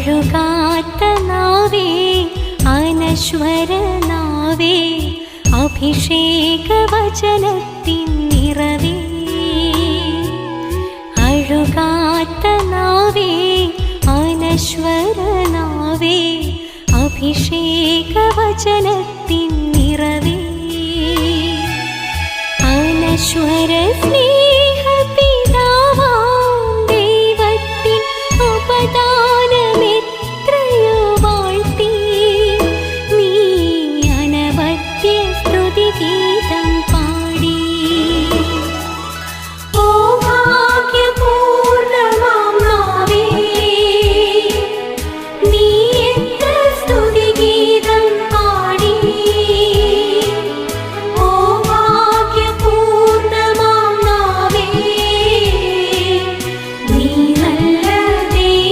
അഴുകാത്ത നാവേ അനശ്വരനാവേ അഭിഷേക വചനത്തിൻ നിറവേ അഴുകാത്ത നാവേ അനശ്വരനാവേ അഭിഷേക വചനത്തിൻ നിറവേ അനശ്വര സ്നേഹ പിതാവാം ദൈവത്തിൻ ഉപദാ